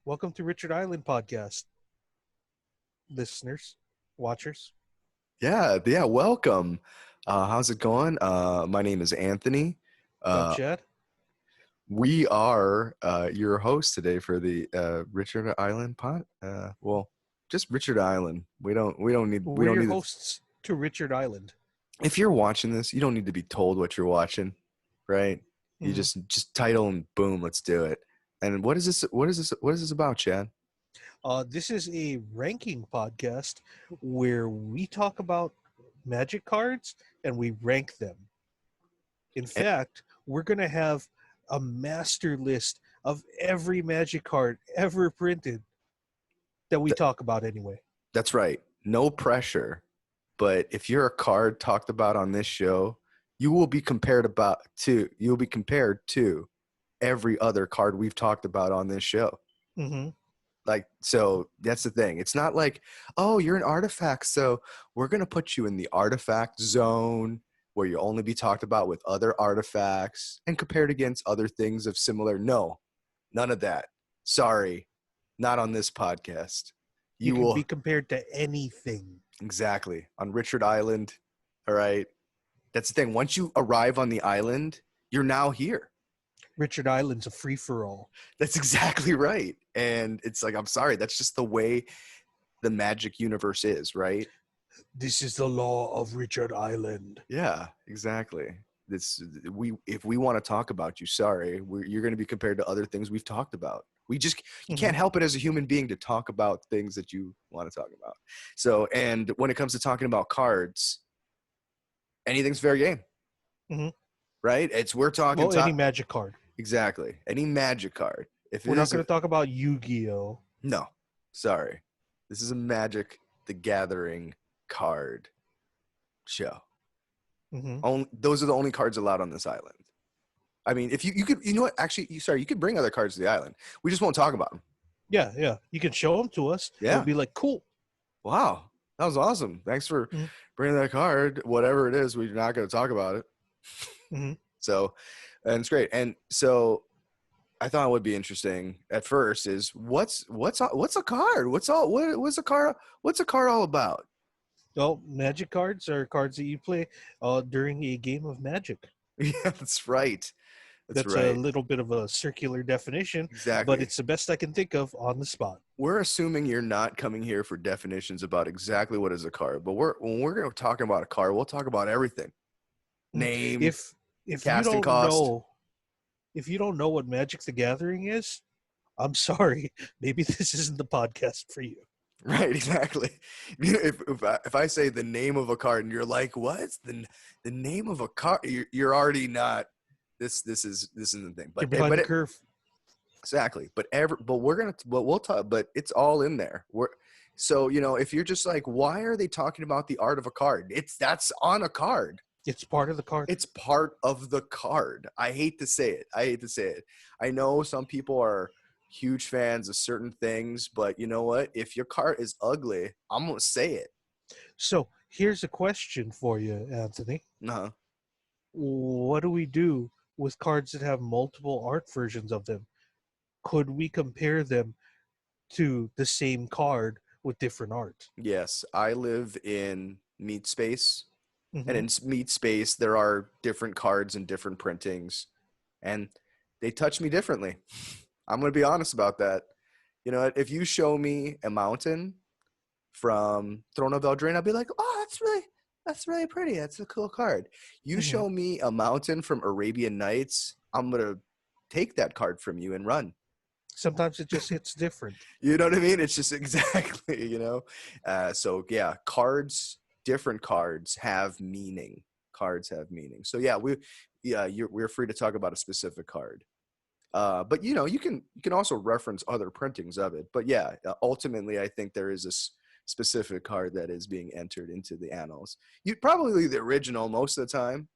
Welcome to Richard Island Podcast, listeners, watchers. Yeah, welcome. How's it going? My name is Anthony. I'm Uh, Chad. we are your host today for the Richard Island pod. Just Richard Island. We We're don't your need it. hosts to Richard Island. If you're watching this, you don't need to be told what you're watching, right? You Mhm. just title and boom, let's do it. And what is this? What is this about, Chad? This is a ranking podcast where we talk about magic cards and we rank them. In Eh, fact, we're going to have a master list of every magic card ever printed that we th- talk about anyway. that's right. No pressure. But if you're a card talked about on this show, you will be compared to every other card we've talked about on this show. Hmm. Like, so that's the thing. It's not like, oh, you're an artifact, so we're gonna put you in the artifact zone where you'll only be talked about with other artifacts and compared against other things of similar. No, none of that. Sorry, not on this podcast. You You can be will compared to anything. exactly on Richard Island. All right. That's the thing. Once you arrive on the island, you're now here. Richard Island's a free for all. That's exactly right. And it's like, I'm sorry, that's just the way the magic universe is, right? This is the law of Richard Island. Yeah, exactly. If we want to talk about you, sorry, you're going to be compared to other things we've talked about. You Hmm. can't help it as a human being to talk about things that you want to talk about. So, and when it comes to talking about cards, anything's fair game, Hmm. right? We're talking Well, any magic card. exactly any magic card. If We're it not is going to talk about Yu-Gi-Oh. no, sorry. This is a Magic the Gathering card show. Hmm. Those are the only cards allowed on this island. I mean, if you could, you know what? Actually, you could bring other cards to the island. We just won't talk about them. Yeah, yeah. You can show them to us. And Yeah. we'll be like, cool. Wow. That was awesome. Thanks for Mhm. bringing that card. Whatever it is, we're not going to talk about it. Hmm. So, and it's great. And so I thought it would be interesting at first is what's a card? What's a card all about? Well, magic cards are cards that you play during a game of magic. Yeah, that's right. That's That's a right. little bit of a circular definition, but Exactly. it's the best I can think of on the spot. We're assuming you're not coming here for definitions about exactly what is a card, but when we're talking about a card, we'll talk about everything. Mm. Name, If you casting don't cost. know if you don't know what Magic the Gathering is, I'm sorry. Maybe this isn't the podcast for you. Right, exactly. If I say the name of a card and you're like, "What's the name of a card?" You're already not. This isn't the thing. You're But behind the curve. exactly. But we'll talk. But it's all in there. So if you're just like, why are they talking about the art of a card? That's on a card. It's part of the card. It's part of the card. I hate to say it. I know some people are huge fans of certain things, but you know what? If your card is ugly, I'm going to say it. So here's a question for you, Anthony. Uh-huh. What do we do with cards that have multiple art versions of them? Could we compare them to the same card with different art? Yes, I live in Meat Space, and Hmm. in Meat Space, there are different cards and different printings, and they touch me differently. I'm going to be honest about that. You know, if you show me a mountain from Throne of Eldraine, I'll be like, oh, that's really pretty. That's a cool card. You Hmm. show me a mountain from Arabian Nights, I'm gonna take that card from you and run. Sometimes it just hits different. You know what I mean? It's just exactly, So yeah, different cards have meaning. Cards have meaning. So yeah, we're free to talk about a specific card. But you can also reference other printings of it. But yeah, ultimately, I think there is a specific card that is being entered into the annals. You probably the original most of the time.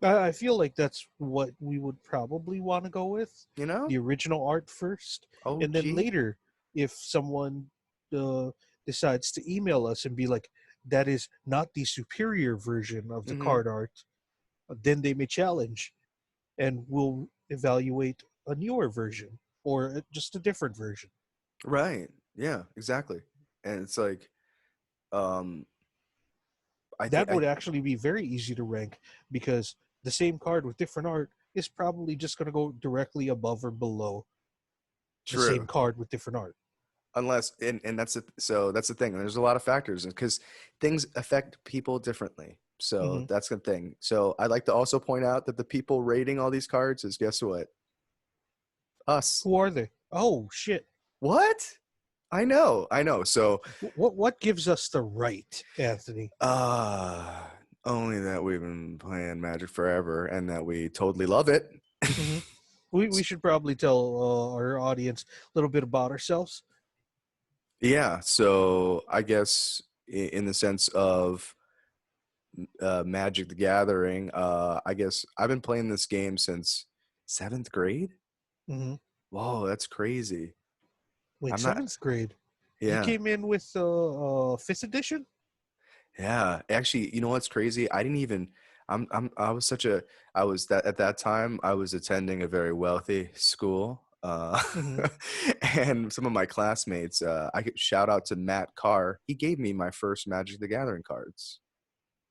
I feel like that's what we would probably want to go with. You know, The original art first, and then OG. later, if someone uh, decides to email us and be like, that is not the superior version of the Mm-hmm. card art, then they may challenge and we'll evaluate a newer version or just a different version. Right. Yeah, exactly. And it's like, um, I think That would actually be very easy to rank because the same card with different art is probably just going to go directly above or below the same true. card with different art. Unless, and that's the thing. There's a lot of factors because things affect people differently. So Hmm. that's the thing. So I'd like to also point out that the people rating all these cards is, guess what? Us. Who are they? Oh shit! What? I know. So, What gives us the right, Anthony? uh, only that we've been playing Magic forever and that we totally love it. Hmm. We should probably tell our audience a little bit about ourselves. Yeah. So I guess in the sense of Magic the Gathering, I guess I've been playing this game since seventh grade. Hmm. Whoa, that's crazy. Wait, I'm not. seventh grade. You Yeah. came in with fifth edition. Yeah, actually, you know what's crazy? I didn't even. I was such a. I was that at that time. I was attending a very wealthy school, Hmm. and some of my classmates. I could shout out to Matt Carr. He gave me my first Magic the Gathering cards.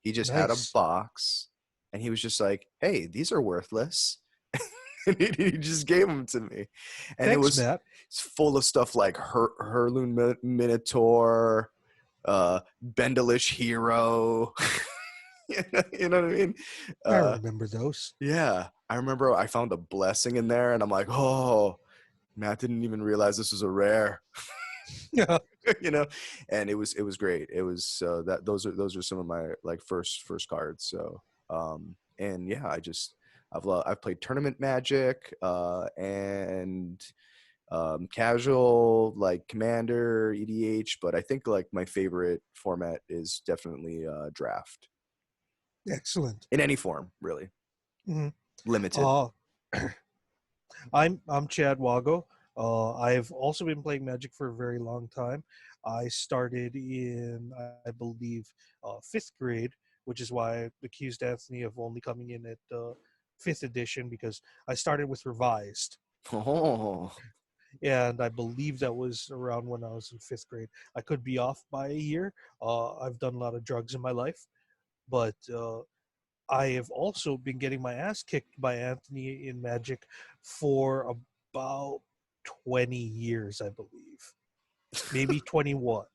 He just had a Nice. box, and he was just like, "Hey, these are worthless," and he just gave them to me, and Thanks, Matt. it's full of stuff like Herloon Minotaur, Bendelish Hero. You know what I mean? I Uh, remember those. yeah, I remember I found a blessing in there, and I'm like, oh, Matt didn't even realize this was a rare, Yeah, you know. And it was great. It was that those are some of my like first cards. So and yeah, I've played tournament Magic and casual like Commander, EDH, but I think like my favorite format is definitely draft excellent. in any form, really. Hmm. Limited. Uh, I'm Chad Wago. I've also been playing Magic for a very long time. I started in, I believe, fifth grade, which is why I accused Anthony of only coming in at fifth edition because I started with revised, Oh, and I believe that was around when I was in fifth grade. I could be off by a year. I've done a lot of drugs in my life, but I have also been getting my ass kicked by Anthony in Magic for about 20 years, I believe. Maybe 21.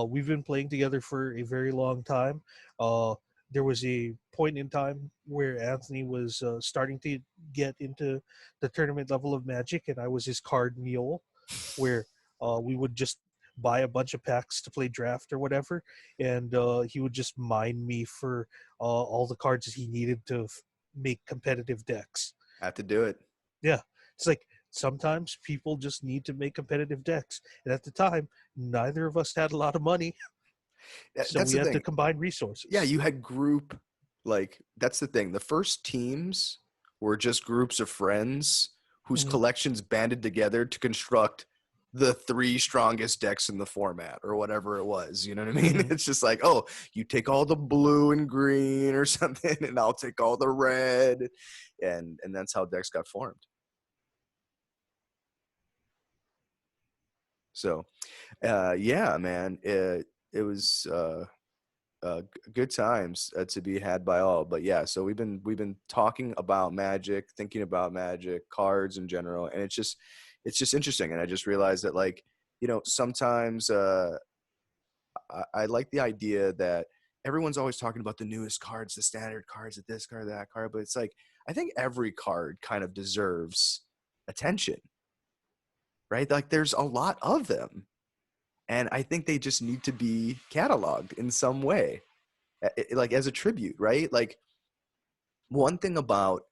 We've been playing together for a very long time. Uh, there was a point in time where Anthony was starting to get into the tournament level of Magic, and I was his card mule, where we would just buy a bunch of packs to play draft or whatever, and he would just mine me for all the cards that he needed to make competitive decks. have to do it. Yeah, it's like sometimes people just need to make competitive decks, and at the time, neither of us had a lot of money, so That's we the had to thing. combine Yeah, resources. you had group, like that's the thing. The first teams were just groups of friends whose Hmm. collections banded together to construct the three strongest decks in the format or whatever it was. You know what I mean? Hmm. It's just like, oh, you take all the blue and green or something, and I'll take all the red, and that's how decks got formed. So, yeah, man, it was good times to be had by all. But yeah, so we've been talking about Magic, thinking about Magic, cards in general, and it's just interesting. And I just realized that like sometimes I like the idea that everyone's always talking about the newest cards, the standard cards, this card, that card, but it's like I think every card kind of deserves attention, right? Like there's a lot of them, and I think they just need to be cataloged in some way, like as a tribute, right? Like one thing about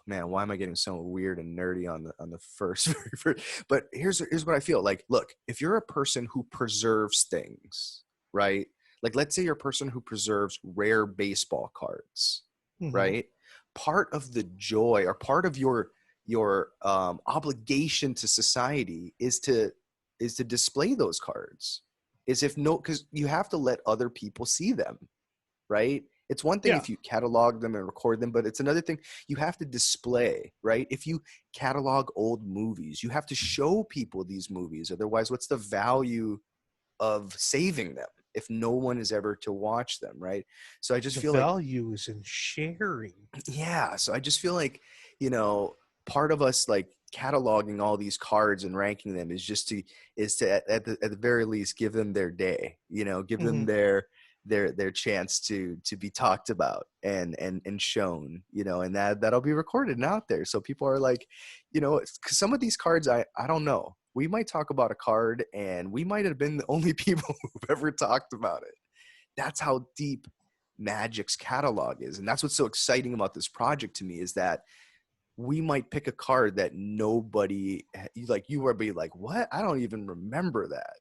man, why am I getting so weird and nerdy on the first, very first? But here's what I feel like. Look, if you're a person who preserves things, right? Like let's say you're a person who preserves rare baseball cards, Hmm. right? Part of the joy or part of your obligation to society is to display those cards. Is if no, because you have to let other people see them, right? It's one thing Yeah, if you catalog them and record them, but it's another thing you have to display, right? If you catalog old movies, you have to show people these movies. Otherwise, what's the value of saving them if no one is ever to watch them, right? So I just the feel like, value is in sharing. yeah, so I just feel like, you know, part of us like cataloging all these cards and ranking them is just to at the very least give them their day, you know, give them Hmm. their chance to be talked about and shown, you know, and that'll be recorded and out there. So people are like, you know, 'cause some of these cards I don't know. We might talk about a card and we might have been the only people who've ever talked about it. That's how deep Magic's catalog is. And that's what's so exciting about this project to me is that we might pick a card that nobody like you would be like, what? I don't even remember that.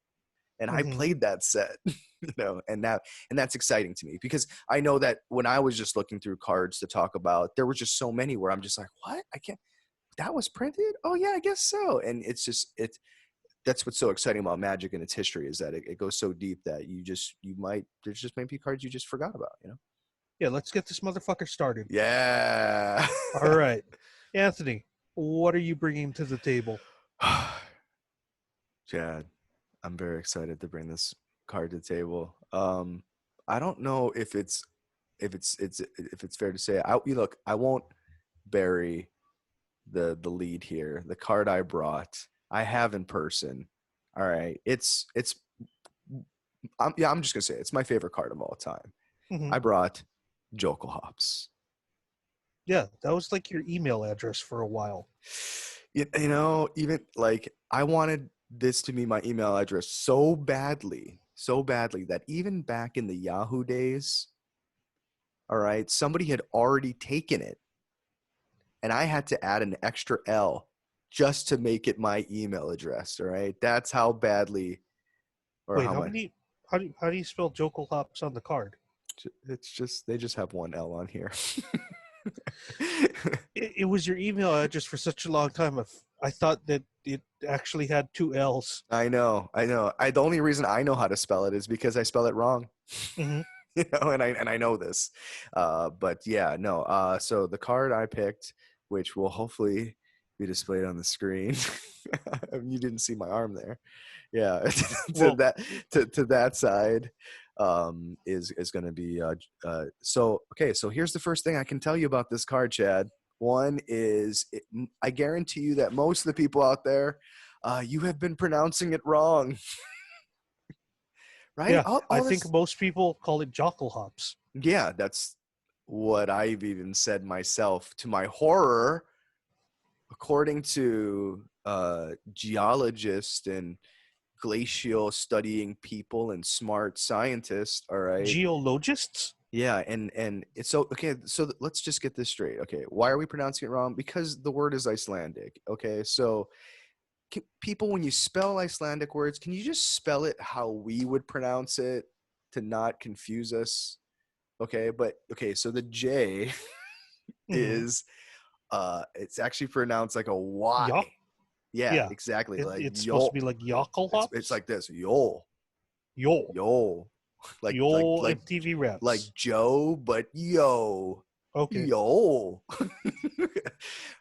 And I Hmm. played that set, you know, and that's exciting to me because I know that when I was just looking through cards to talk about, there were just so many where I'm just like, what? I can't, that was printed? Oh yeah, I guess so. And it's just, that's what's so exciting about Magic and its history is that it goes so deep that you might, there's just maybe cards you just forgot about, you know? Yeah, let's get this motherfucker started. Yeah. All right, Anthony, what are you bringing to the table? Chad, I'm very excited to bring this card to the table. I don't know if it's fair to say. Look, I won't bury the lead here. The card I brought, I have in person. All right, I'm just gonna say it's my favorite card of all time. Hmm. I brought Jokulhaups. Yeah, that was like your email address for a while. You know, even like I wanted this to be my email address so badly that even back in the Yahoo days, all right, somebody had already taken it and I had to add an extra L just to make it my email address. All right. That's how badly or Wait, how how much many? How do you spell Jokulhaups on the card? it's just, they just have one L on here. It was your email address for such a long time. I thought that it actually had two L's. I know. I know. The only reason I know how to spell it is because I spell it wrong. Hmm. You know, and I know this. But yeah, no. So the card I picked, which will hopefully be displayed on the screen. You didn't see my arm there. Yeah, to Well, that to that side is going to be so okay. So here's the first thing I can tell you about this card, Chad. One is I guarantee you that most of the people out there, you have been pronouncing it wrong, right? yeah, I All think this, most people call it Jokulhaups. yeah, that's what I've even said myself. To my horror, according to geologists and glacial studying people and smart scientists, all right. Geologists? Yeah, and it's so okay. So let's just get this straight. Okay, why are we pronouncing it wrong? Because the word is Icelandic. Okay, so people, when you spell Icelandic words, can you just spell it how we would pronounce it to not confuse us? Okay, but okay, so the J Hmm. is it's actually pronounced like a Y. Yuck. Yeah, Yeah, exactly. Like it's supposed to yo. be like It's Jokulhaups. like this. Yo. Yo, Yo. Like like yo, like MTV like Raps. Joe, but yo. Okay. Yo.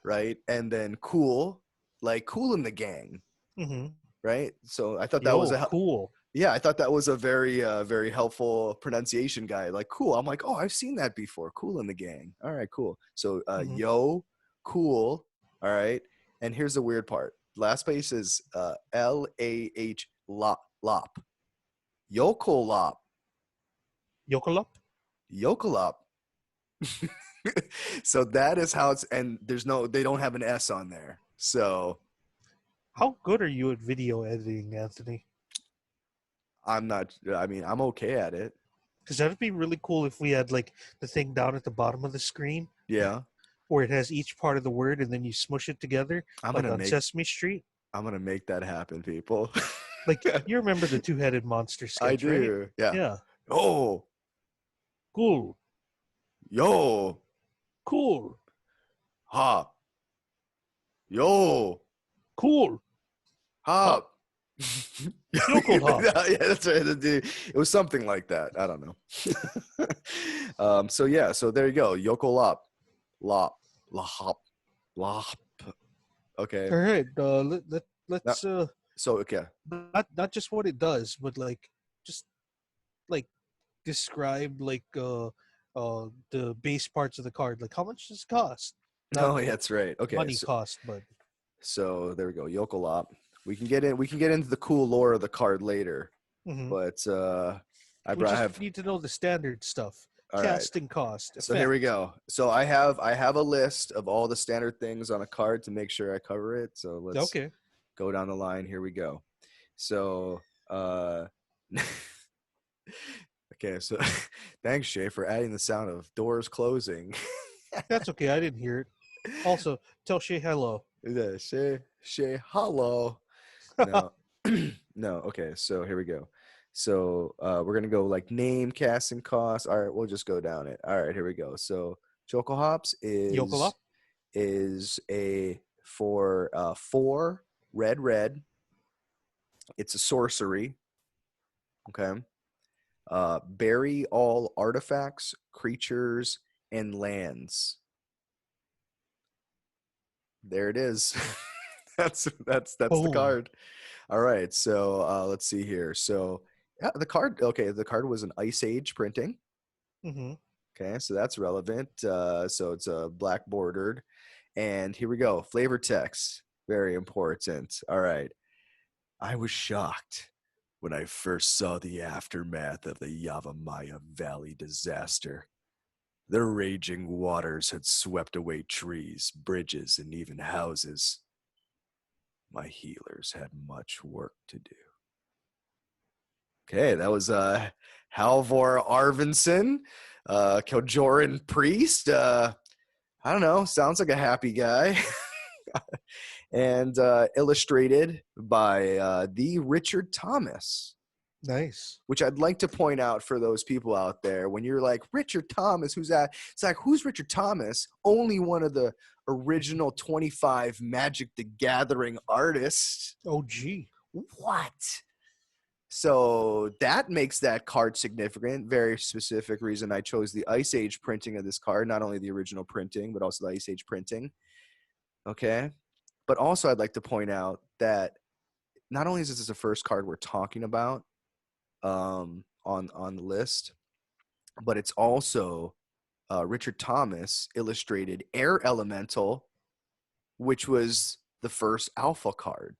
Right? And then cool, like Cool in the Gang, Hmm. right? So I thought that was Yo, a cool. yeah, I thought that was a very helpful pronunciation guy. Like cool. I'm like, "Oh, I've seen that before. Cool in the Gang." All right, cool. So Hmm. yo, cool. All right. And here's the weird part. Last place is LAH lop lop. Yokolop. Yokolop. Yokolop. So that is how it's, and there's no, they don't have an S on there. So How good are you at video editing, Anthony? I'm not, I mean, I'm okay at it. Because that'd be really cool if we had like the thing down at the bottom of the screen Yeah. where it has each part of the word and then you smush it together I'm going like to on make, Sesame Street. I'm going to make that happen, people. Like you remember the two-headed monster I sketch, right? do. Yeah. Yeah. Oh, Cool. yo, Cool. hop, yo, Cool. Hop. hop. Jokulhaups. Yeah, that's right. It was something like that. I don't know. So yeah, so there you go. Yokolop, lop, lahop, lop. Okay. All right. Now, Let's so okay. not just what it does, but like just like describe like the base parts of the card. Like how much does it cost? Not Oh, yeah, that's right. Okay, money cost, but so there we go. Yokolop. We can get in. We can get into the cool lore of the card later, mhm. but We just have. need to know the standard stuff. All right. Casting cost, So here we effect. go. So I have a list of all the standard things on a card to make sure I cover it. So let's Okay. go down the line. Here we go. So okay, so thanks Shay for adding the sound of doors closing. That's okay. I didn't hear it. Also, tell Shay hello. Yeah, Shay, hello. No, no. Okay, so here we go. So we're gonna go like name, casting costs. All right, we'll just go down it. All right, here we go. So Jokulhaups Yokola. is a for 4 red red. It's a sorcery. Okay. Bury all artifacts, creatures, and lands. There it is. That's the Boom. card. All right. So let's see here. So yeah, the card. Okay, the card was an Ice Age printing. Mm-hmm. Okay, so that's relevant. So it's black bordered, and here we go. Flavor text, very important. All right. I was shocked when I first saw the aftermath of the Yavamaya Valley disaster. The raging waters had swept away trees, bridges, and even houses. My healers had much work to do. Okay, that was Halvor Arvinsson, Kjoran Priest. I don't know, sounds like a happy guy. And illustrated by the Richard Thomas. Nice. Which I'd like to point out for those people out there, when you're like, Richard Thomas, who's that? It's like, who's Richard Thomas? Only one of the original 25 Magic the Gathering artists. Oh, gee. What? So that makes that card significant. Very specific reason I chose the Ice Age printing of this card, not only the original printing, but also the Ice Age printing. Okay. But also, I'd like to point out that not only is this the first card we're talking about, on the list, but it's also Richard Thomas illustrated Air Elemental, which was the first alpha card,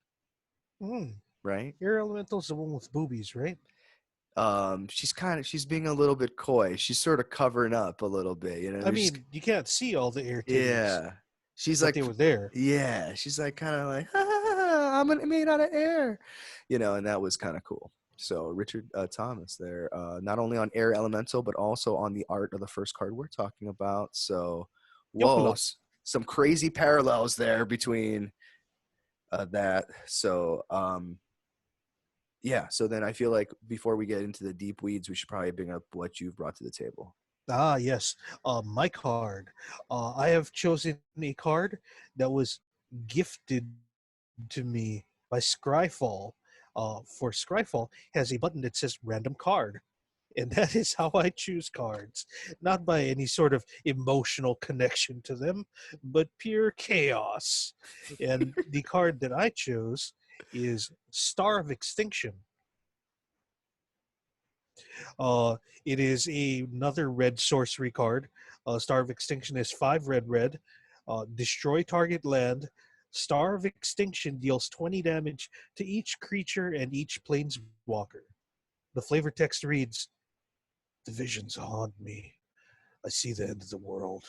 Mm. right? Air Elemental's the one with boobies, right? She's being a little bit coy. She's sort of covering up a little bit, you know. I mean, you can't see all the air titties, Yeah, she's but like, they were there. yeah, she's like kind of like, I'm made out of air, you know, and that was kind of cool. So Richard Thomas there, not only on Air Elemental, but also on the art of the first card we're talking about. So, whoa, Yokola. some crazy parallels there between that. So, yeah. So then I feel like before we get into the deep weeds, we should probably bring up what you've brought to the table. Ah, yes. My card. I have chosen a card that was gifted to me by Scryfall. For Scryfall has a button that says random card. And that is how I choose cards. Not by any sort of emotional connection to them, but pure chaos. And the card that I chose is Star of Extinction. Uh, it is another red sorcery card. Star of Extinction is 5 red red. Destroy target land. Star of Extinction deals 20 damage to each creature and each planeswalker. The flavor text reads, "The visions haunt me. I see the end of the world,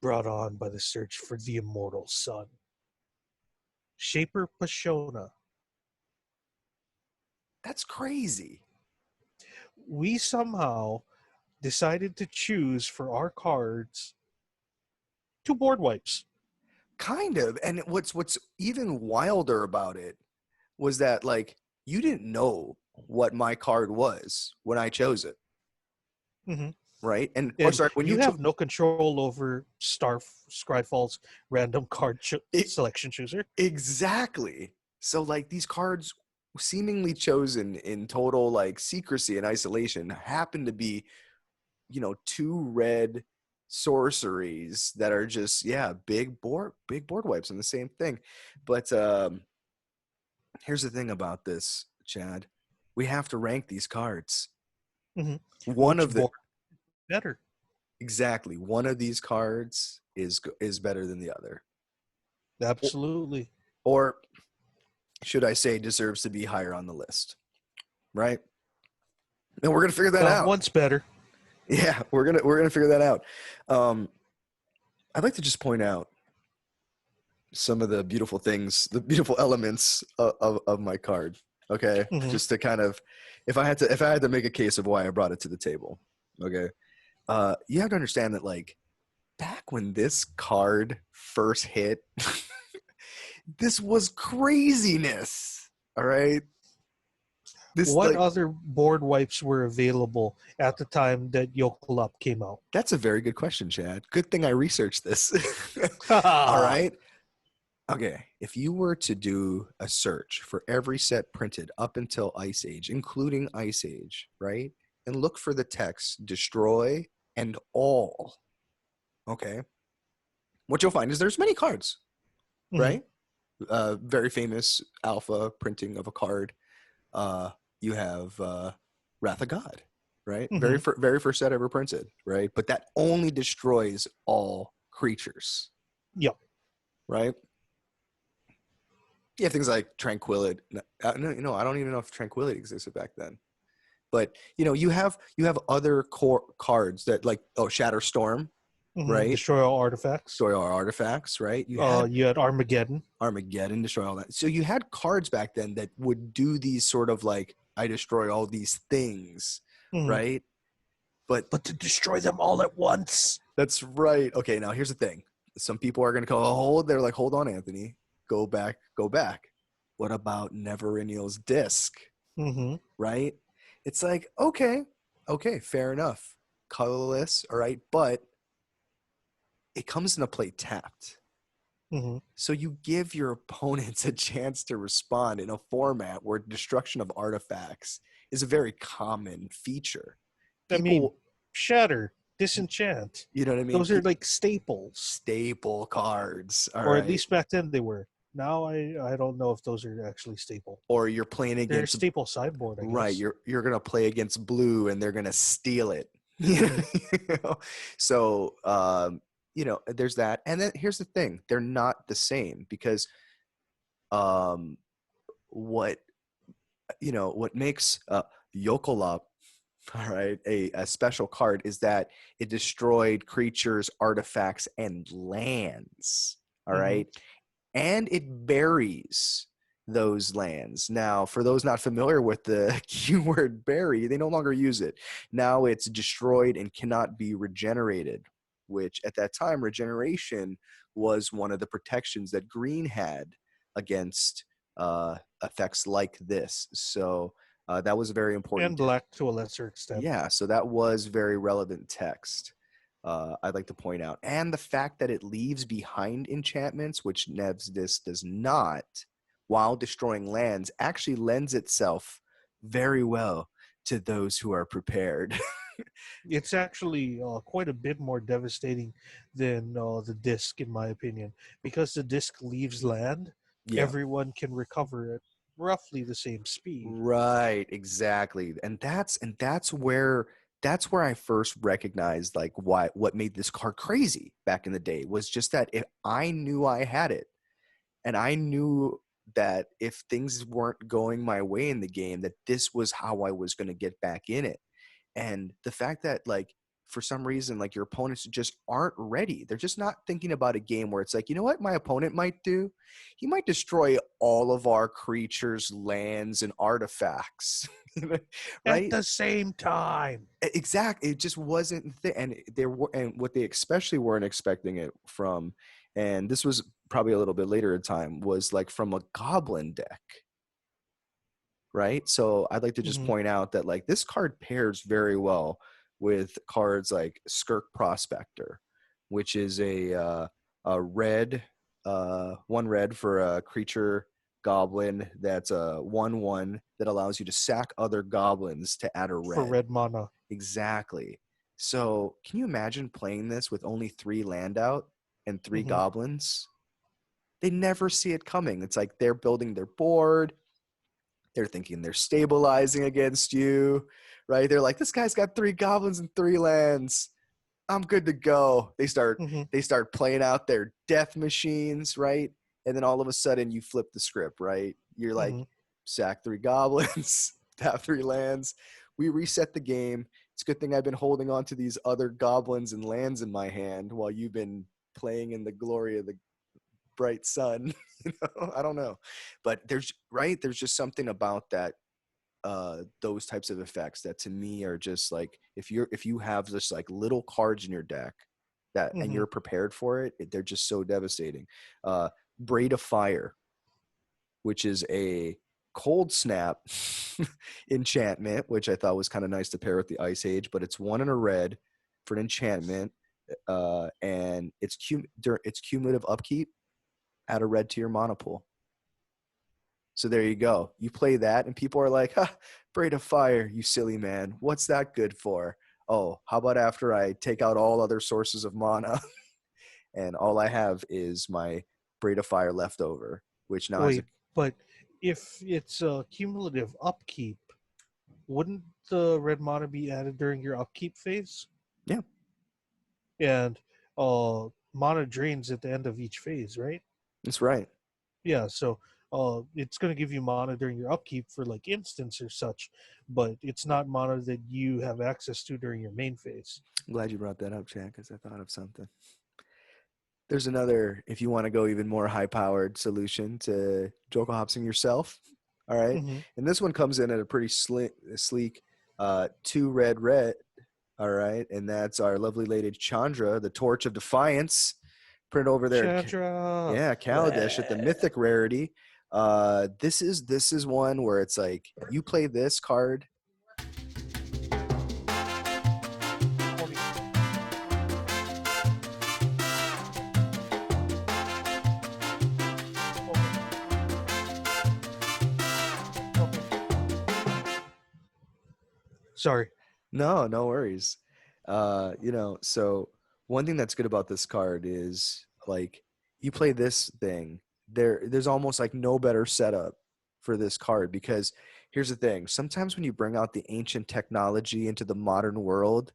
brought on by the search for the immortal sun." Shaper Pashona. That's crazy. We somehow decided to choose for our cards 2 board wipes. Kind of. And what's even wilder about it was that like you didn't know what my card was when I chose it, Mm-hmm. right? And or And sorry, when you you chose have no control over Scryfall's random card it selection chooser. exactly. So like these cards seemingly chosen in total like secrecy and isolation, happen to be, two red sorceries that are just, yeah, big board wipes and the same thing. But here's the thing about this, Chad. We have to rank these cards. Hmm. One Which of the board better? exactly one of these cards is better than the other, Absolutely. or should I say, deserves to be higher on the list, right? And we're gonna figure that out. One's better. Yeah, we're gonna figure that out. Um, I'd like to just point out some of the beautiful things, the beautiful elements of my card. Okay, Hmm. just to kind of, if I had to make a case of why I brought it to the table. Okay, you have to understand that like back when this card first hit, this was craziness. All right, this What like other board wipes were available at the time that Jokulhaups came out? that's a very good question, Chad. Good thing I researched this. All Haha. right. Okay, if you were to do a search for every set printed up until Ice Age, including Ice Age, right? And look for the text destroy and all, okay? What you'll find is there's many cards, Hmm. right? Very famous alpha printing of a card. You have Wrath of God, right? Hmm. Very first set ever printed, right? But that only destroys all creatures, Yep. right? Yeah, things like Tranquility. No, I don't even know if Tranquility existed back then. But you have other core cards that like Shatter Storm, Hmm. right? Destroy all artifacts. Destroy our artifacts, right? You had You had Armageddon. Armageddon, destroy all that. So you had cards back then that would do these sort of like I destroy all these things, Hmm. right? But But to destroy them all at once. that's right. Okay, now here's the thing. Some people are gonna go, they're like, hold on, Anthony. Go back, go back. What about Neveriniel's disc? Hmm. Right? It's like, okay, fair enough. Colorless, all right, but it comes into play tapped. Hmm. So you give your opponents a chance to respond in a format where destruction of artifacts is a very common feature. I mean, People, Shatter, Disenchant. you know what I mean? Those are like staples, Staple cards, all or at right. least back then they were. Now I don't know if those are actually staple. Or you're playing They're against staple sideboard, I right, guess. you're gonna play against blue and they're gonna steal it. Hmm. You know? So there's that. And then here's the thing, they're not the same because um what what makes Yokolop, all right, a special card is that it destroyed creatures, artifacts, and lands. All Hmm. right. And it buries those lands. Now, for those not familiar with the keyword bury, they no longer use it. Now it's destroyed and cannot be regenerated, which at that time, regeneration was one of the protections that green had against effects like this. So that was very And important. black to a lesser extent. Yeah, so that was very relevant text. I'd like to point out, and the fact that it leaves behind enchantments, which Nev's disc does not, while destroying lands, actually lends itself very well to those who are prepared. It's actually quite a bit more devastating than the disc, in my opinion, because the disc leaves land. Yeah, Everyone can recover at roughly the same speed. right, exactly, and that's where I first recognized like what made this card crazy back in the day was just that if I knew I had it. And I knew that if things weren't going my way in the game, that this was how I was going to get back in it. And the fact that, like, for some reason, like your opponents just aren't ready. They're just not thinking about a game where it's like, you know what my opponent might do? He might destroy all of our creatures, lands, and artifacts. At Right? the same time. Exactly. It just wasn't and there were, and what they especially weren't expecting it from, and this was probably a little bit later in time, was like from a goblin deck, right? So I'd like to just Hmm. point out that like this card pairs very well with cards like Skirk Prospector, which is a red, one red for a creature goblin that's a 1/1 that allows you to sack other goblins to add a For red. red mana. Exactly. So can you imagine playing this with only 3 land out and 3 goblins? They never see it coming. It's like they're building their board. They're thinking they're stabilizing against you, right? They're like, this guy's got 3 goblins and 3 lands. I'm good to go. Mm-hmm. They start playing out their death machines, right? And then all of a sudden you flip the script, right? You're like, Mm-hmm. sack 3 goblins, tap 3 lands. We reset the game. It's a good thing I've been holding on to these other goblins and lands in my hand while you've been playing in the glory of the bright sun. I don't know. But there's just something about that those types of effects that to me are just like if you have just like little cards in your deck that and Mm-hmm. you're prepared for it, they're just so devastating. uh Braid of Fire, which is a cold snap enchantment, which I thought was kind of nice to pair with the Ice Age, but it's 1 and a red for an enchantment. And it's cumulative upkeep. Add a red to your mana pool. So there you go. You play that, and people are like, ha, Braid of Fire, you silly man. What's that good for? Oh, how about after I take out all other sources of mana and all I have is my Braid of Fire left over, which now has a. Wait, but if it's a cumulative upkeep, wouldn't the red mana be added during your upkeep phase? Yeah, And mana drains at the end of each phase, right? that's right. Yeah, so it's going to give you mana during your upkeep for like instants or such, but it's not mana that you have access to during your main phase. I'm glad you brought that up, Chad, because I thought of something. There's another, if you want to go even more high powered solution to Jokulhaupsing yourself. All right. Mm-hmm. And this one comes in at a pretty sleek 2 red. All right. And that's our lovely lady Chandra, the Torch of Defiance, printed over there at Chandra. yeah, Kaladesh at the Mythic rarity. This is one where it's like you play this card. Sorry. No, no worries. So one thing that's good about this card is like you play this thing. There's almost like no better setup for this card because here's the thing. Sometimes when you bring out the ancient technology into the modern world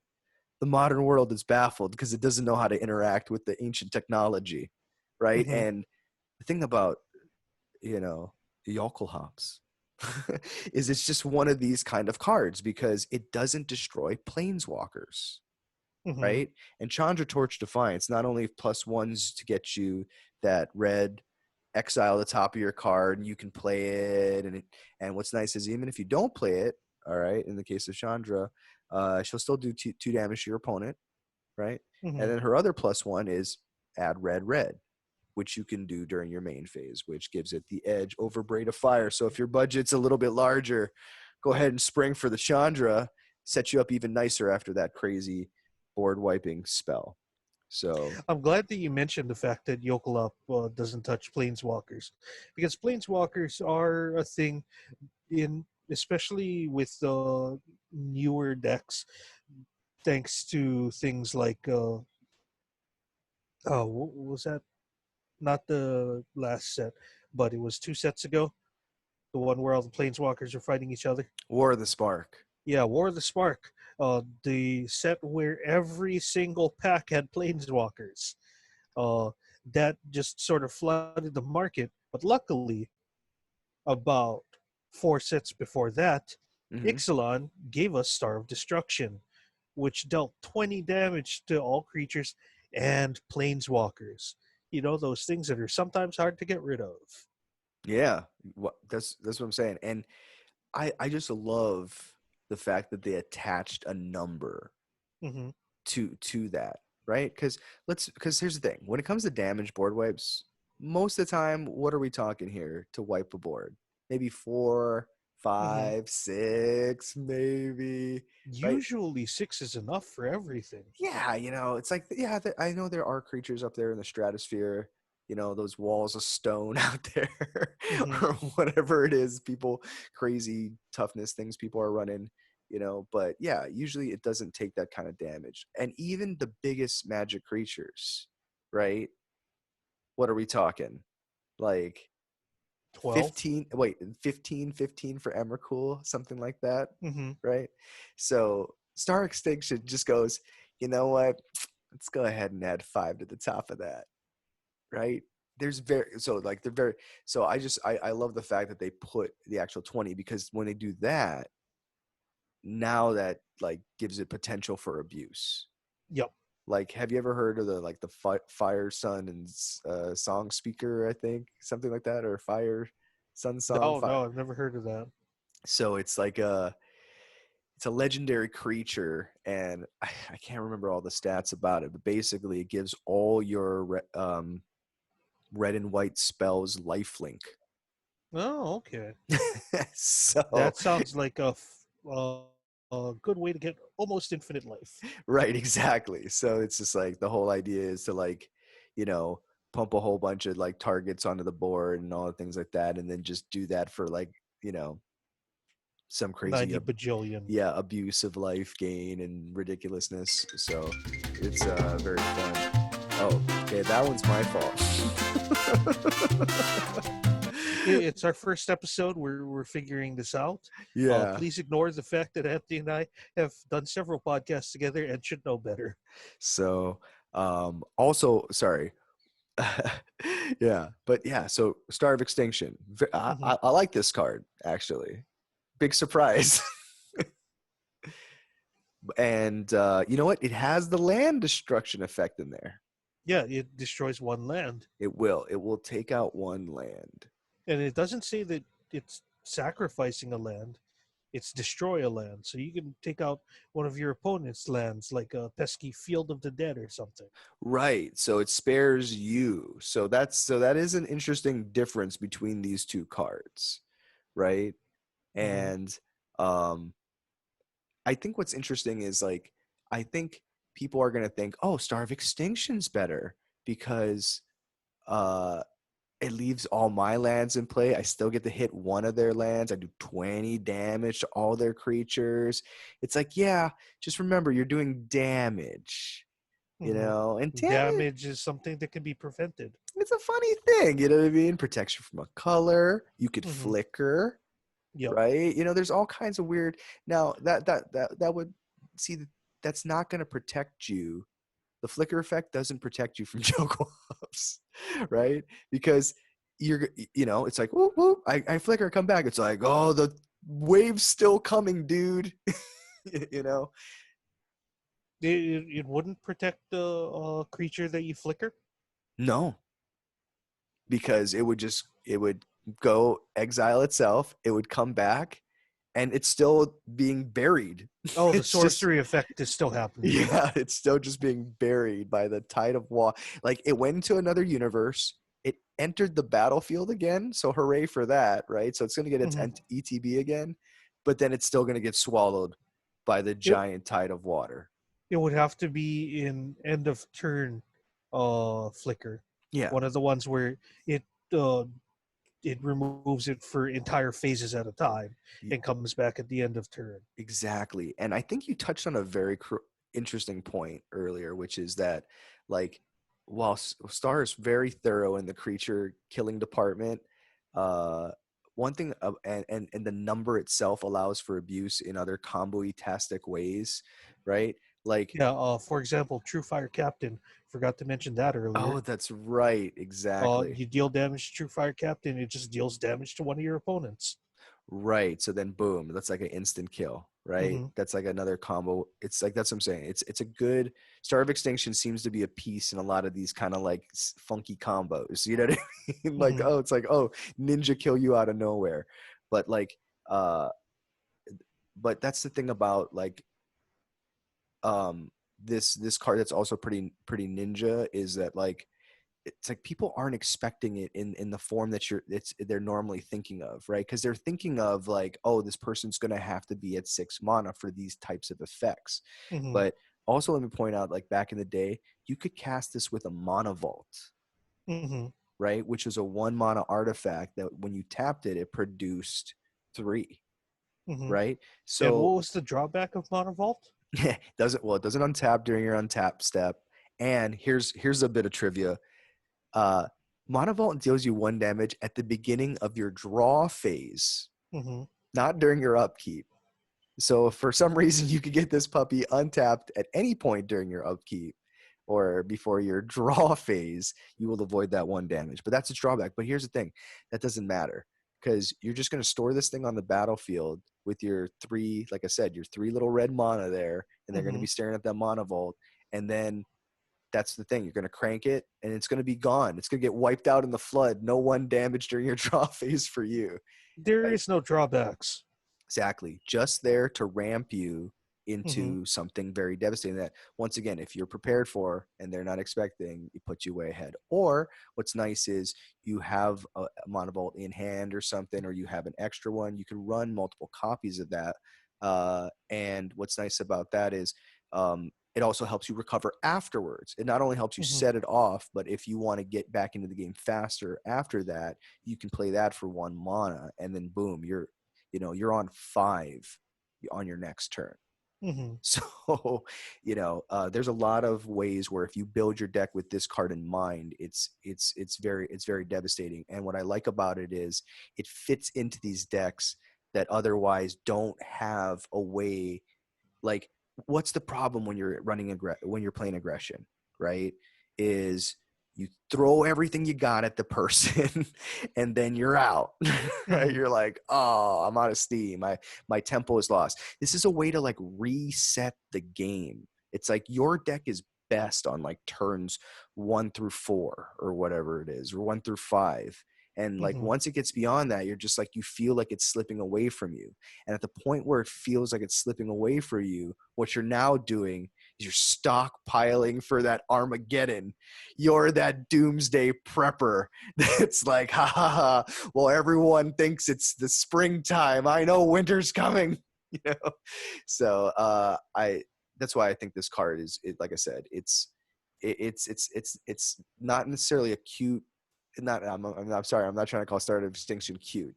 is baffled because it doesn't know how to interact with the ancient technology, right? Mm-hmm. And the thing about, you know, Jokulhaups is it's just one of these kind of cards because it doesn't destroy planeswalkers, Mm-hmm. right? And Chandra Torch Defiance not only +1s to get you that red exile the top of your card and you can play it, and what's nice is even if you don't play it, all right, in the case of Chandra, she'll still do 2 damage to your opponent, right? Mm-hmm. And then her other +1 is add red, which you can do during your main phase, which gives it the edge over Braid of Fire. So if your budget's a little bit larger, go ahead and spring for the Chandra, set you up even nicer after that crazy board wiping spell. So I'm glad that you mentioned the fact that Yokel Up doesn't touch planeswalkers, because planeswalkers are a thing in, especially with newer decks, thanks to things like oh, what was that? Not the last set, but it was 2 sets ago. The one where all the planeswalkers are fighting each other. War of the Spark. Yeah, War of the Spark. The set where every single pack had planeswalkers. Uh, that just sort of flooded the market. But luckily, about 4 sets before that, Mm-hmm. Ixalan gave us Star of Destruction, which dealt 20 damage to all creatures and planeswalkers. You know, those things that are sometimes hard to get rid of. Yeah, that's what I'm saying. And I just love the fact that they attached a number Hmm. to that, right? Because here's the thing: when it comes to damage board wipes, most of the time, what are we talking here to wipe a board? Maybe 4, Hmm. 5, 6, maybe, right? Usually 6 is enough for everything. Yeah, it's like, yeah, I know there are creatures up there in the stratosphere. those walls of stone out there, Mm-hmm. or whatever it is, people, crazy toughness things people are running. But yeah, usually it doesn't take that kind of damage. And even the biggest magic creatures, right? What are we talking? Like 12. 15, wait, 15 for Emrakul, something like that, Mm-hmm. right? So Star Extinction just goes, you know what? Let's go ahead and add 5 to the top of that, right? There's very so like they're very so I love the fact that they put the actual 20, because when they do that, now that like gives it potential for abuse. Yep. Like, have you ever heard of the Fire Sun and Song Speaker? I think something like that, or Fire Sun Song No, Fire. no, I've never heard of that. So it's a legendary creature, and I can't remember all the stats about it, but basically it gives all your red and white spells lifelink. Oh, okay. So That sounds like a good way to get almost infinite life. right, exactly. So it's just like the whole idea is to like, you know, pump a whole bunch of like targets onto the board and all the things like that, and then just do that for like, some crazy 90 bajillion. yeah, abuse of life gain and ridiculousness. So it's very fun. Oh, okay, that one's my fault. It's our first episode. We're figuring this out. Yeah. Please ignore the fact that Anthony and I have done several podcasts together and should know better. So also sorry. Yeah, but yeah, so Star of Extinction. Hmm. I like this card actually. Big surprise. And you know what? It has the land destruction effect in there. Yeah, it destroys one land, It will. It will take out one land. and it doesn't say that it's sacrificing a land. It's destroy a land, so you can take out one of your opponent's lands, like a pesky Field of the Dead or something. Right. So it spares you. So that is an interesting difference between these two cards, right? Hmm. And um I think what's interesting is like I think people are going to think, "Oh, Star of Extinction's better because uh it leaves all my lands in play. I still get to hit one of their lands. I do 20 damage to all their creatures." It's like, yeah, just remember you're doing damage, Hmm. and damage, Damage is something that can be prevented. it's a funny thing, you know what I mean? Protection from a color, you could Hmm. flicker, Yep. right? There's all kinds of weird. Now that would see that's not going to protect you. The flicker effect doesn't protect you from Jokulhaups, right? Because it's like, whoop, whoop, I flicker, come back. It's like, oh, the wave's still coming, dude. you know? It wouldn't protect the creature that you flicker. No, because it would go exile itself. It would come back, and it's still being buried. Oh, the It's just sorcery effect is still happening. yeah, it's still just being buried by the tide of water. Like it went into another universe. It entered the battlefield again. So hooray for that, right? So it's going to get its Hmm. ETB again, but then it's still going to get swallowed by the It giant tide of water. it would have to be in end of turn flicker. Yeah, One of the ones where it uh it removes it for entire phases at a time y- and comes back at the end of turn. exactly. And I think you touched on a very interesting point earlier, which is that like while Star is very thorough in the creature killing department, uh, one thing and the number itself allows for abuse in other combo-tastic ways, right? Like, Yeah, for example, True Fire Captain, forgot to mention that oh, earlier. that's right, exactly. You deal damage to True Fire Captain, it just deals damage to one of your opponents. Right. So then boom, that's like an instant kill, right? Hmm. That's like another combo. It's like that's what I'm saying. It's a good Star of Extinction seems to be a piece in a lot of these kind of like funky combos. You know what I mean? Like, Hmm. oh, it's like, oh, ninja kill you out of nowhere. But like uh but that's the thing about like um this card that's also pretty ninja is that like it's like people aren't expecting it in the form that they're normally thinking of, right? Because they're thinking of like, oh, this person's going to have to be at 6 mana for these types of effects. Hmm. But also let me point out, like back in the day, you could cast this with a mana vault, Mm-hmm. right? Which is a 1 mana artifact that when you tapped it, it produced 3, Mm-hmm. right? And So what was the drawback of Mono Vault? it doesn't untap during your untap step. And here's a bit of trivia. Uh, Monovault deals you 1 damage at the beginning of your draw phase, Mm-hmm. not during your upkeep. So if for some reason you could get this puppy untapped at any point during your upkeep or before your draw phase, you will avoid that 1 damage. But that's a drawback. But here's the thing, that doesn't matter because you're just going to store this thing on the battlefield with your 3, like I said, your 3 little red mana there, and they're going to Mm-hmm. be staring at that mana vault. And then that's the thing. You're going to crank it and it's going to be gone. It's going to get wiped out in the flood. No 1 damage during your draw phase for you. There Right? is no drawbacks. Exactly. Just there to ramp you Mm-hmm. into something very devastating that, once again, if you're prepared for and they're not expecting, it puts you way ahead. Or what's nice is you have a monovolt in hand or something, or you have an extra one. You can run multiple copies of that. And what's nice about that is it also helps you recover afterwards. It not only helps you Mm-hmm. set it off, but if you want to get back into the game faster after that, you can play that for 1 mana, and then boom, you're on 5 on your next turn. Mm-hmm. So, there's a lot of ways where if you build your deck with this card in mind, it's very devastating. And what I like about it is it fits into these decks that otherwise don't have a way. Like, what's the problem when you're when you're playing aggression, right? Is you throw everything you got at the person and then you're out. Right? Mm-hmm. You're like, oh, I'm out of steam. My tempo is lost. This is a way to like reset the game. It's like your deck is best on like turns 1 through 4 or whatever it is, or 1 through 5. And like Mm-hmm. once it gets beyond that, you're just like, you feel like it's slipping away from you. And at the point where it feels like it's slipping away for you, what you're now doing is you're stockpiling for that Armageddon. You're that doomsday prepper that's like, ha ha ha. Well, everyone thinks it's the springtime. I know winter's coming. You know, so I that's why I think this card like I said, it's not necessarily a cute. Not I'm sorry, I'm not trying to call Start of Extinction cute.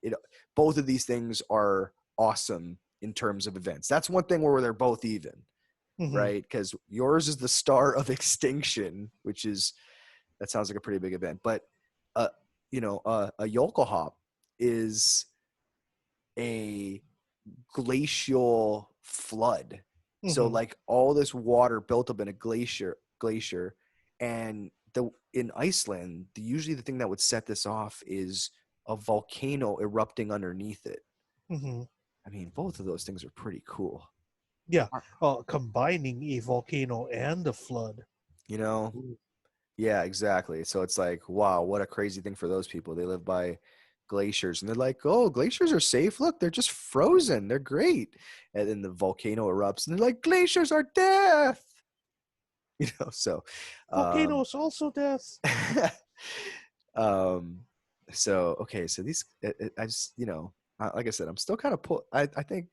Both of these things are awesome in terms of events. That's one thing where they're both even, Mm-hmm. right? Because yours is the Star of Extinction, that sounds like a pretty big event. But uh, a Jokulhaup is a glacial flood. So Mm-hmm. like all this water built up in a glacier, and in Iceland, usually the thing that would set this off is a volcano erupting underneath it. Mm-hmm. I mean, both of those things are pretty cool. Yeah. Combining a volcano and a flood. You know? Ooh. Yeah, exactly. So it's like, wow, what a crazy thing for those people. They live by glaciers and they're like, oh, glaciers are safe. Look, they're just frozen. They're great. And then the volcano erupts and they're like, glaciers are death. So Volcanoes also death. um okay, so these I just, like I said, I'm still kind of I think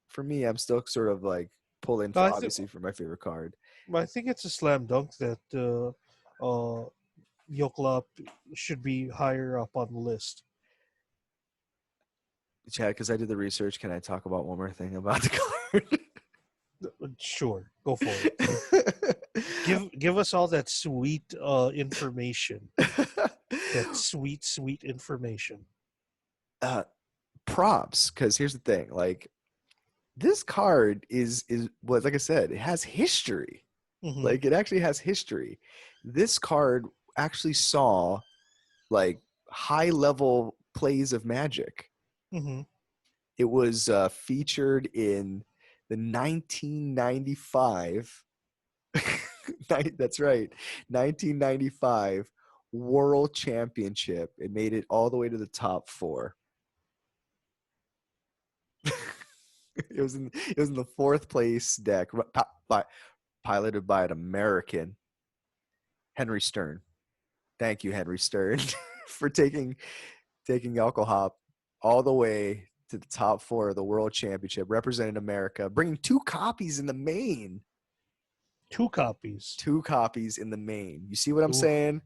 for me, I'm still sort of like pulling I for think obviously for my favorite card. I think it's a slam dunk that Yoklap should be higher up on the list. Chad, because I did the research, can I talk about one more thing about the card? Sure, go for it. Give us all that sweet information. That sweet information. uh, Props, because here's the thing, like this card was, like I said, it has history. Mm-hmm. Like it actually has history. This card actually saw like high level plays of Magic. Mm-hmm. It was featured in the 1995 that's right, 1995 World Championship. It made it all the way to the top 4. It was in the 4th place deck, piloted by an American, Henry Stern. Thank you, Henry Stern, for taking Alcohol all the way to the top 4 of the World Championship, representing America, bringing 2 copies in the main. 2 copies. 2 copies in the main. You see what I'm Oof. saying?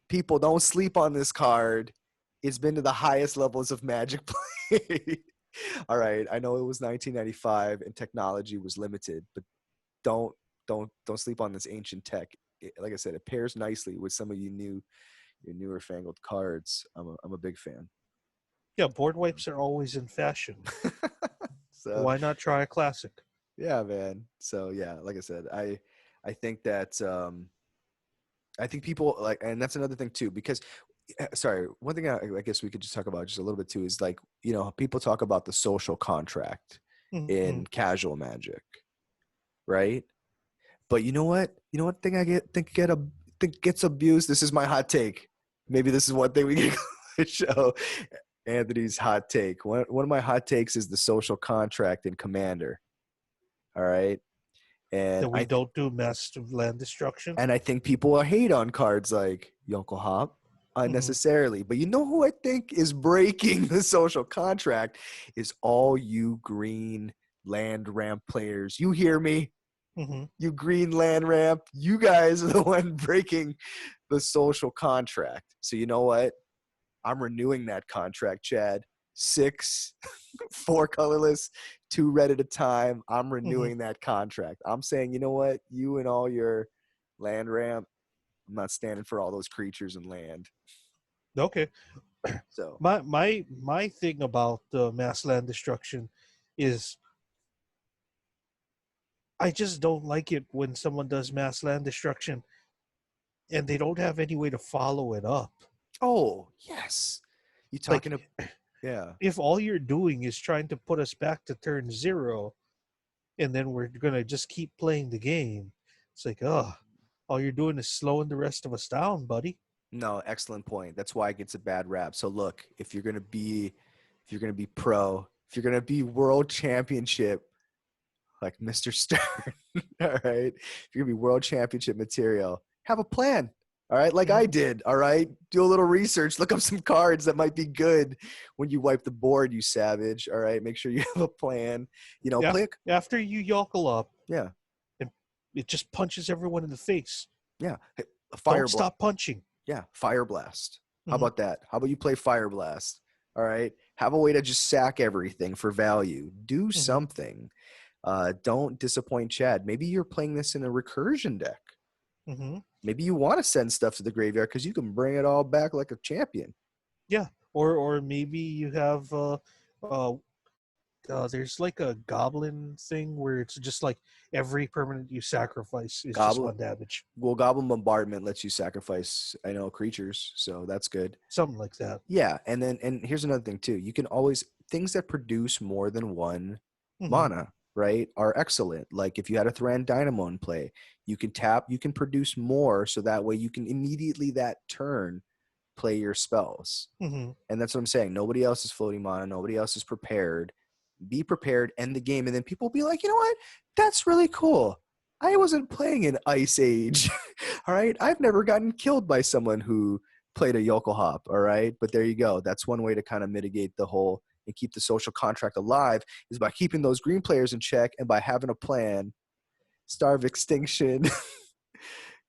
People don't sleep on this card. It's been to the highest levels of Magic play. All right, I know it was 1995 and technology was limited, but don't don't sleep on this ancient tech. Like I said, it pairs nicely with some of your newer fangled cards. I'm a big fan. Yeah, board wipes are always in fashion. So Why not try a classic? yeah, man. So yeah, like I said, I think that I think people like, and that's another thing too, because sorry, one thing I guess we could just talk about just a little bit too is like, people talk about the social contract Mm-hmm. in casual Magic, right? But you know what thing think gets abused. This is my hot take. Maybe this is one thing we can show Anthony's hot take. One of my hot takes is the social contract in Commander. All right, and That we don't do mass land destruction. I think people will hate on cards like Yokulhaup Mm-hmm. unnecessarily. But you know who I think is breaking the social contract is all you green land ramp players. You hear me? Mm-hmm. You green land ramp. You guys are the one breaking the social contract. So you know what? I'm renewing that contract, Chad. 6, 4 colorless, 2 red at a time. I'm Mm-hmm. renewing that contract. I'm saying, you know what? You and all your land ramp, I'm not standing for all those creatures and land. Okay. So, My thing about mass land destruction is I just don't like it when someone does mass land destruction and they don't have any way to follow it up. oh, yes. You Like talking to, yeah. if all you're doing is trying to put us back to turn zero and then we're gonna just keep playing the game, it's like, oh, all you're doing is slowing the rest of us down, buddy. No, excellent point. That's why it gets a bad rap. So look, if you're gonna be pro, if you're gonna be world championship, like Mr. Stern, all right, if you're gonna be world championship material, have a plan. All right, like I Mm-hmm. did. All right, do a little research, look up some cards that might be good when you wipe the board, you savage. All right, make sure you have a plan. Yeah. Play. After you yokel up Yeah, and it just punches everyone in the face, yeah. Hey, a don't fire blast. stop punching. Yeah, fire blast. How Mm-hmm. about that? How about you play fire blast? All right, have a way to just sack everything for value. Do Mm-hmm. something. Don't disappoint Chad. Maybe you're playing this in a recursion deck. Mm-hmm. Maybe you want to send stuff to the graveyard because you can bring it all back like a champion. Yeah. Or maybe you have uh there's like a goblin thing where it's just like every permanent you sacrifice is just Goblin, 1 damage. well, Goblin Bombardment lets you sacrifice, I know, creatures, so that's good. Something like that. Yeah, and here's another thing too. You can always things that produce more than one Mm-hmm. mana, right, are excellent. Like if you had a Thran Dynamo in play, you can produce more, so that way you can immediately that turn play your spells. Mm-hmm. And that's what I'm saying. Nobody else is floating mana. Nobody else is prepared. Be prepared, end the game, and then people will be like, you know what? That's really cool. I wasn't playing in Ice Age. All right. I've never gotten killed by someone who played a yokel hop. All right. But there you go. That's one way to kind of mitigate the whole and keep the social contract alive is by keeping those green players in check and by having a plan. Starve Extinction,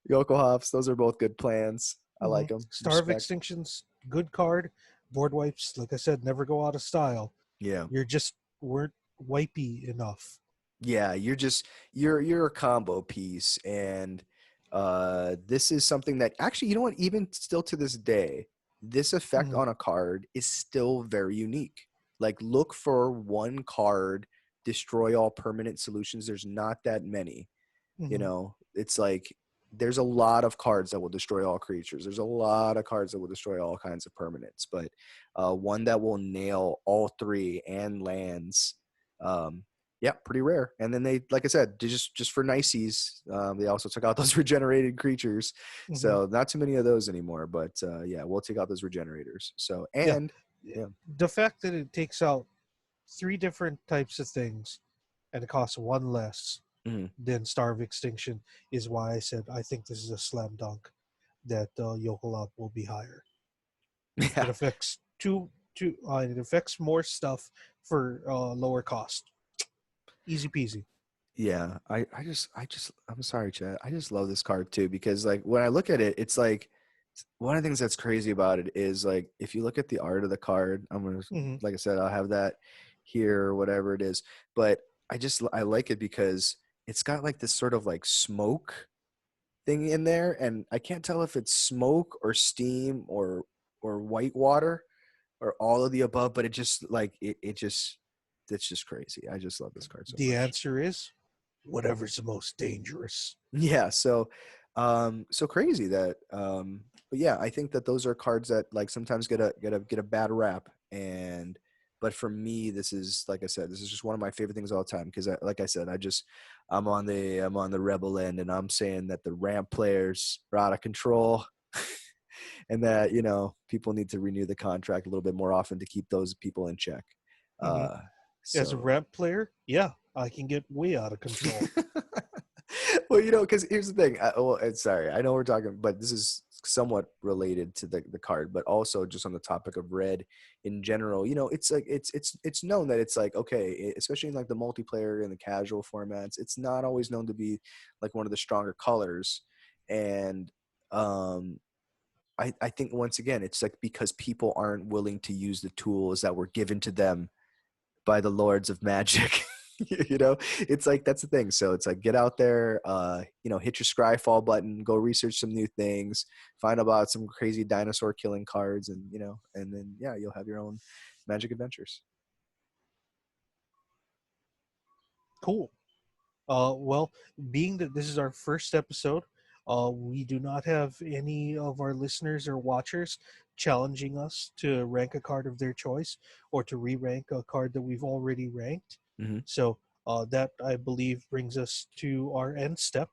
yokel hops. Those are both good plans. I Mm-hmm. like them. Starve Respect. Extinction's good card. Board wipes, like I said, never go out of style. Yeah. You're just weren't wipey enough. Yeah, you're a combo piece, and this is something that actually, you know what, even still to this day, this effect Mm-hmm. on a card is still very unique. Like look for one card, destroy all permanent solutions. There's not that many. Mm-hmm. It's like there's a lot of cards that will destroy all creatures. There's a lot of cards that will destroy all kinds of permanents, but one that will nail all three and lands, um, yeah, pretty rare. And then they, like I said, just for niceties, they also took out those regenerated creatures. Mm-hmm. So not too many of those anymore. But yeah, we'll take out those regenerators. So Yeah. and yeah, The fact that it takes out 3 different types of things and it costs 1 less mhm. than Starve Extinction is why I said I think this is a slam dunk that Yokolab will be higher. It Yeah, affects it affects more stuff for lower cost. Easy peasy. yeah, I'm sorry, Chad. I just love this card too because like when I look at it, it's like one of the things that's crazy about it is like if you look at the art of the card, I'm gonna, Hmm. like I said, I'll have that here or whatever it is. But I like it because it's got like this sort of like smoke thing in there, and I can't tell if it's smoke or steam or white water or all of the above, but it just like it just it's just crazy. I just love this card so The much. answer is whatever's the most dangerous. Yeah, so so crazy that but yeah, I think that those are cards that like sometimes get a bad rap. And but for me, this is, like I said, this is just one of my favorite things all the time because like I said, I'm on the rebel end, and I'm saying that the ramp players are out of control. And that, people need to renew the contract a little bit more often to keep those people in check. Hmm. uh As a so ramp player, yeah, I can get way out of control. well, because here's the thing. Sorry, I know we're talking, but this is somewhat related to the card, but also just on the topic of red in general. It's like it's known that it's like, okay, especially in like the multiplayer and the casual formats, it's not always known to be like one of the stronger colors. And um, I think once again, it's like because people aren't willing to use the tools that were given to them by the lords of magic. It's like that's the thing. So it's like get out there, hit your scryfall button, go research some new things, find about some crazy dinosaur killing cards, and and then yeah, you'll have your own magic adventures. Cool. Well, being that this is our first episode, we do not have any of our listeners or watchers challenging us to rank a card of their choice or to re-rank a card that we've already ranked. Hmm. So that, I believe, brings us to our end step.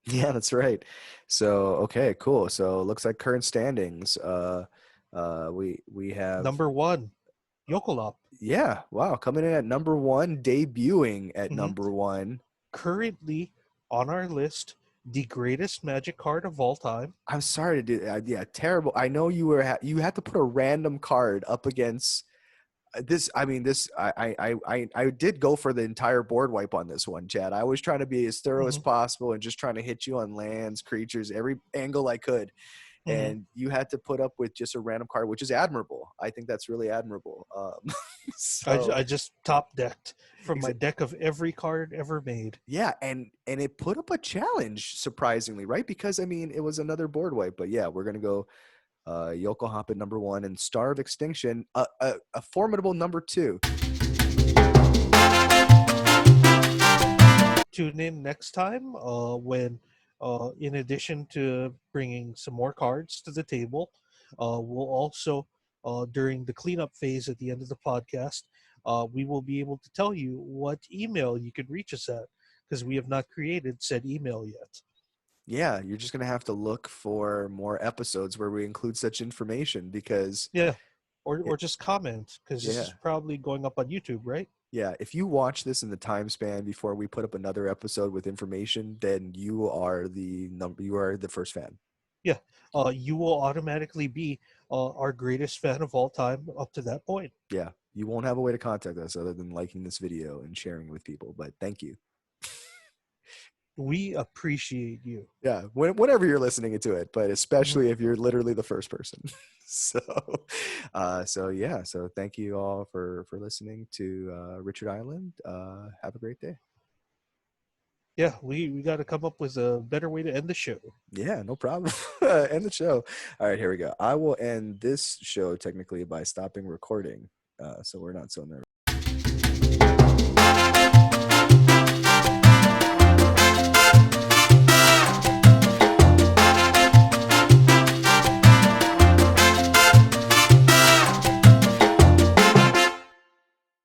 Yeah, that's right. So okay, cool. So it looks like current standings. We have, Number one, Yokolop. yeah, wow, coming in at number one, debuting at Mhm. number one. Currently on our list, the greatest magic card of all time. I'm sorry to do that. Yeah, terrible. I know you had to put a random card up against this. I mean, this I did go for the entire board wipe on this one, Chad. I was trying to be as thorough as Hmm. possible and just trying to hit you on lands, creatures, every angle I could. Hmm. And you had to put up with just a random card, which is admirable. I think that's really admirable. So I just top decked from my exa- deck of every card ever made. yeah, and it put up a challenge, surprisingly, right? Because I mean, it was another board wipe, but yeah, we're gonna go Yokohama at number one, and Star of Extinction, a formidable number two. Tune in next time when, in addition to bringing some more cards to the table, we'll also, during the cleanup phase at the end of the podcast, we will be able to tell you what email you can reach us at because we have not created said email yet. Yeah, you're just gonna have to look for more episodes where we include such information because Yeah, or it, just comment because this is yeah. probably going up on YouTube, right? Yeah, if you watch this in the time span before we put up another episode with information, then you are the first fan. Yeah, you will automatically be our greatest fan of all time up to that point. Yeah, you won't have a way to contact us other than liking this video and sharing it with people, but thank you. We appreciate you. Yeah, whenever you're listening to it, but Mhm. especially if you're literally the first person. so, so yeah, so thank you all for listening to Richard Island. Have a great day. Yeah, we got to come up with a better way to end the show. Yeah, no problem. End the show. All right, here we go. I will end this show technically by stopping recording, so we're not so nervous.